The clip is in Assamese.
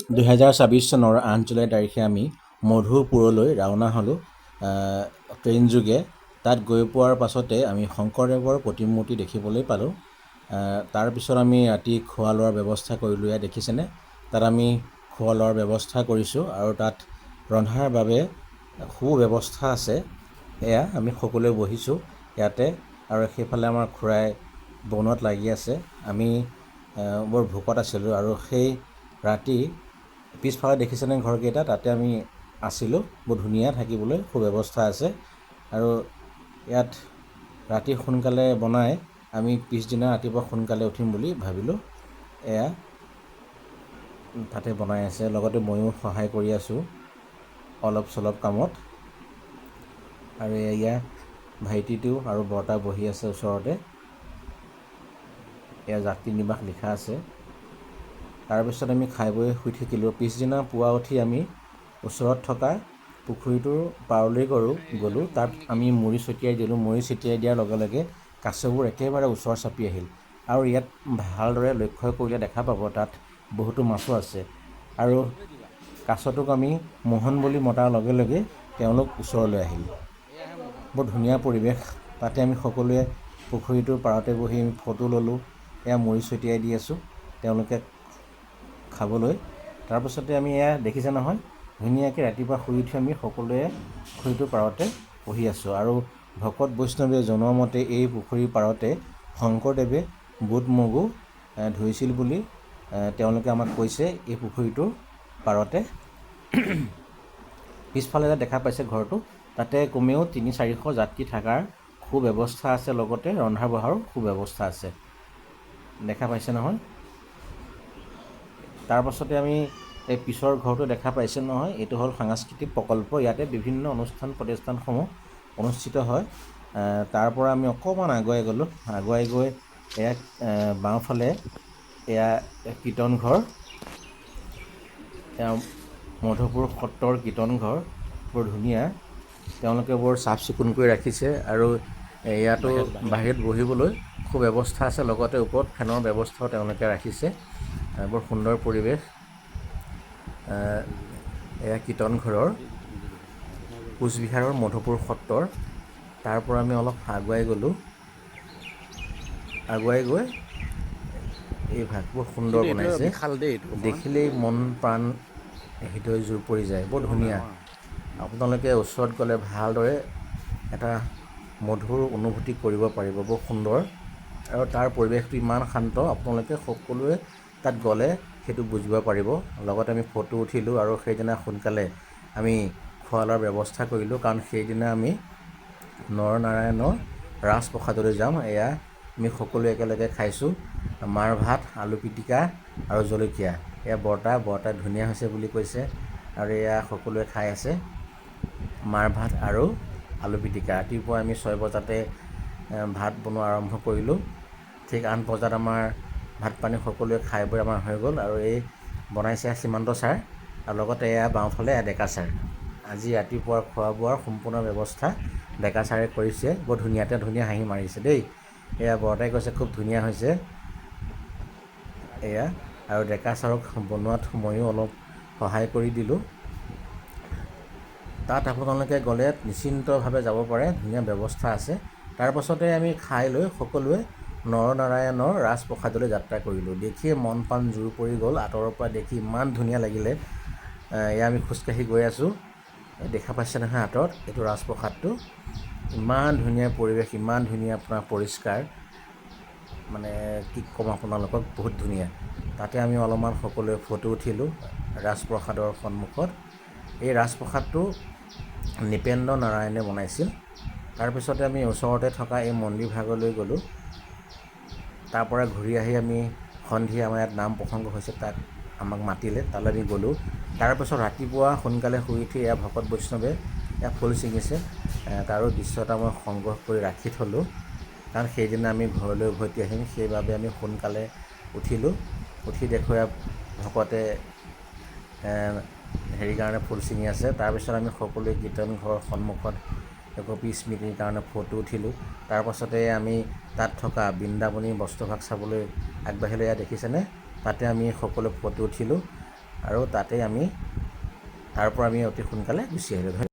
2024 চনৰ 8 জুলাই তাৰিখে আমি মধুপুৰলৈ ৰাওনা হ'লোঁ ট্ৰেইন যোগে। তাত গৈ পোৱাৰ পাছতে আমি শংকৰদেৱৰ প্ৰতিমূৰ্তি দেখিবলৈ পালোঁ। তাৰপিছত আমি ৰাতি খোৱা লোৱাৰ ব্যৱস্থা কৰিলোঁ। এয়া দেখিছেনে, তাত আমি খোৱা লোৱাৰ ব্যৱস্থা কৰিছোঁ আৰু তাত ৰন্ধাৰ বাবে সুব্যৱস্থা আছে। এয়া আমি সকলোৱে বহিছোঁ ইয়াতে আৰু সেইফালে আমাৰ খুৰাই বনোৱাত লাগি আছে। আমি বৰ ভোকত আছিলোঁ আৰু সেই ৰাতি পিছফালে দেখিছেনে ঘৰকেইটা, তাতে আমি আছিলোঁ। বৰ ধুনীয়া থাকিবলৈ সুব্যৱস্থা আছে আৰু ইয়াত ৰাতি সোনকালে বনাই আমি পিছদিনা ৰাতিপুৱা সোনকালে উঠিম বুলি ভাবিলোঁ। এয়া তাতে বনাই আছে, লগতে ময়ো সহায় কৰি আছোঁ অলপ চলপ কামত। আৰু এয়া ভাইটিটো আৰু বৰ্তা বহি আছে ওচৰতে। এয়া যাত্ৰী নিবাস লিখা আছে। তাৰপিছত আমি খাই বৈ শুই থাকিলোঁ। পিছদিনা পুৱা উঠি আমি ওচৰত থকা পুখুৰীটোৰ পাৰলৈ গ'লোঁ। তাত আমি মুড়ি ছটিয়াই দিলোঁ। মুড়ি ছটিয়াই দিয়াৰ লগে লগে কাছবোৰ একেবাৰে ওচৰ চাপি আহিল আৰু ইয়াত ভালদৰে লক্ষ্য কৰিলে দেখা পাব তাত বহুতো মাছো আছে আৰু কাছটোক আমি মোহন বুলি মতাৰ লগে লগে তেওঁলোক ওচৰলৈ আহিল। বৰ ধুনীয়া পৰিৱেশ। তাতে আমি সকলোৱে পুখুৰীটোৰ পাৰতে বহি আমি ফটো ল'লোঁ। এয়া মুড়ি ছটিয়াই দি আছোঁ তেওঁলোকে খাবলৈ। তাৰপাছতে আমি এয়া দেখিছে নহয়, ধুনীয়াকৈ ৰাতিপুৱা শুই উঠি আমি সকলোৱে পুখুৰীটোৰ পাৰতে বহি আছোঁ আৰু ভকত বৈষ্ণৱে জনোৱা মতে এই পুখুৰীৰ পাৰতে শংকৰদেৱে বুট মগু ধুইছিল বুলি তেওঁলোকে আমাক কৈছে। এই পুখুৰীটোৰ পাৰতে পিছফালে দেখা পাইছে ঘৰটো, তাতে কমেও 300-400 যাত্ৰী থকাৰ সুব্যৱস্থা আছে, লগতে ৰন্ধা বঢ়াৰো সুব্যৱস্থা আছে। দেখা পাইছে নহয়। তাৰপাছতে আমি এই পিছৰ ঘৰটো দেখা পাইছে নহয়, এইটো হ'ল সাংস্কৃতিক প্ৰকল্প। ইয়াতে বিভিন্ন অনুষ্ঠান প্ৰতিষ্ঠানসমূহ অনুষ্ঠিত হয়। তাৰ পৰা আমি অকণমান আগুৱাই গ'লোঁ। আগুৱাই গৈ এয়া বাওঁফালে এয়া কীৰ্তন ঘৰ, এয়া মধুপুৰ সত্ৰৰ কীৰ্তন ঘৰ। বৰ ধুনীয়া, তেওঁলোকে বৰ চাফ চিকুণকৈ ৰাখিছে আৰু ইয়াতো বাহিৰত বহিবলৈ সুব্যৱস্থা আছে, লগতে ওপৰত ফেনৰ ব্যৱস্থাও তেওঁলোকে ৰাখিছে। বৰ সুন্দৰ পৰিৱেশ। এয়া কীৰ্তন ঘৰৰ কোচবিহাৰৰ মধুপুৰ সত্ৰৰ। তাৰ পৰা আমি অলপ আগুৱাই গ'লোঁ। আগুৱাই গৈ এই ভাগবোৰ সুন্দৰ বনাইছে, দেখিলেই মন প্ৰাণ হৃদয় জোৰ পৰি যায়। বৰ ধুনীয়া। আপোনালোকে ওচৰত গ'লে ভালদৰে এটা মধুৰ অনুভূতি কৰিব পাৰিব। বৰ সুন্দৰ আৰু তাৰ পৰিৱেশটো ইমান শান্ত, আপোনালোকে সকলোৱে তাত গ'লে সেইটো বুজিব পাৰিব। লগতে আমি ফটো উঠিলোঁ আৰু সেইদিনা সোনকালে আমি খোৱা লোৱাৰ ব্যৱস্থা কৰিলোঁ, কাৰণ সেইদিনা আমি নৰনাৰায়ণৰ ৰাজপ্ৰসাদলৈ যাম। এয়া আমি সকলোৱে একেলগে খাইছোঁ মাৰ ভাত, আলু পিটিকা আৰু জলকীয়া। এয়া বৰ্তাই ধুনীয়া হৈছে বুলি কৈছে আৰু এয়া সকলোৱে খাই আছে মাৰ ভাত আৰু আলু পিটিকা। ৰাতিপুৱা আমি 6 বজাতে ভাত বনোৱা আৰম্ভ কৰিলোঁ। ঠিক 8 বজাত আমাৰ ভাত পানী সকলোৱে খাই বৈ আমাৰ হৈ গ'ল আৰু এই বনাইছে সীমান্ত ছাৰ আৰু লগতে এয়া বাওঁফালে ডেকা ছাৰ। আজি ৰাতিপুৱাৰ খোৱা বোৱাৰ সম্পূৰ্ণ ব্যৱস্থা ডেকা ছাৰে কৰিছে। বৰ ধুনীয়া হাঁহি মাৰিছে দেই। এয়া বৰ্তাই কৈছে খুব ধুনীয়া হৈছে। এয়া আৰু ডেকা ছাৰক বনোৱাত ময়ো অলপ সহায় কৰি দিলোঁ। তাত আপোনালোকে গ'লে নিশ্চিন্তভাৱে যাব পাৰে, ধুনীয়া ব্যৱস্থা আছে। তাৰপাছতে আমি খাই লৈ সকলোৱে নৰনাৰায়ণৰ ৰাজপ্ৰসাদলৈ যাত্ৰা কৰিলোঁ। দেখিয়ে মন প্ৰাণ জোৰ পৰি গ'ল। আঁতৰৰ পৰা দেখি ইমান ধুনীয়া লাগিলে। এয়া আমি খোজকাঢ়ি গৈ আছোঁ। দেখা পাইছে নহয় আঁতৰত, এইটো ৰাজপ্ৰসাদটো। ইমান ধুনীয়া পৰিৱেশ, ইমান ধুনীয়া আপোনাৰ পৰিষ্কাৰ, মানে কি ক'ম আপোনালোকক, বহুত ধুনীয়া। তাতে আমি অলপমান সকলোৱে ফটো উঠিলোঁ ৰাজপ্ৰসাদৰ সন্মুখত। এই ৰাজপ্ৰসাদটো নৃপেন্দ্ৰ নাৰায়ণে বনাইছিল। তাৰপিছতে আমি ওচৰতে থকা এই মন্দিৰ ভাগলৈ গ'লোঁ। তাৰ পৰা ঘূৰি আহি আমি সন্ধিয়া আমাৰ ইয়াত নাম প্ৰসংগ হৈছে, তাক আমাক মাতিলে, তালৈ আমি গ'লোঁ। তাৰপিছত ৰাতিপুৱা সোনকালে শুই উঠি এয়া ভকত বৈষ্ণৱে এয়া ফুল ছিঙিছে, তাৰো দৃশ্য এটা মই সংগ্ৰহ কৰি ৰাখি থ'লোঁ, কাৰণ সেইদিনা আমি ঘৰলৈ উভতি আহিম। সেইবাবে আমি সোনকালে উঠিলোঁ। উঠি দেখোঁ ভকতে কাৰণে ফুল ছিঙি আছে। তাৰপিছত আমি সকলোৱে কীৰ্তন ঘৰৰ সন্মুখত একপি স্মৃতিৰ কাৰণে ফটো উঠিলোঁ। তাৰপাছতে আমি তাত থকা বৃন্দাবনী বস্ত্ৰভাগ চাবলৈ আগবাঢ়িলোঁ। এয়া দেখিছেনে, তাতে আমি সকলোৱে ফটো উঠিলোঁ আৰু তাতে আমি তাৰ পৰা আমি অতি সোনকালে গুচি আহিলোঁ।